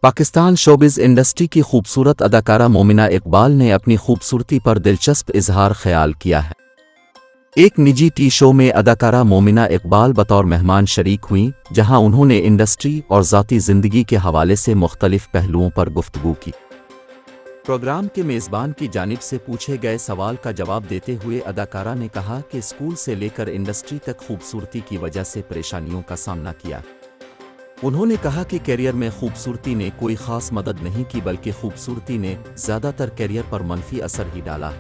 Pakistan showbiz industry की खूबसूरत अदाकारा मोमिना इकबाल ने अपनी खूबसूरती पर दिलचस्प इजहार ख्याल किया है। एक निजी टी शो में अदाकारा मोमिना इकबाल बतौर मेहमान शरीक हुईं, जहां उन्होंने इंडस्ट्री और ज़ाती ज़िंदगी के हवाले से मुख्तलिफ पहलुओं पर गुफ्तगू की। प्रोग्राम के मेज़बान की जानिब से पूछे गए सवाल का जवाब देते हुए अदाकारा ने कहा कि स्कूल से लेकर इंडस्ट्री तक खूबसूरती की वजह से परेशानियों का सामना किया। उन्होंने कहा कि करियर में खूबसूरती ने कोई ख़ास मदद नहीं की, बल्कि खूबसूरती ने ज़्यादातर करियर पर मनफी असर ही डाला।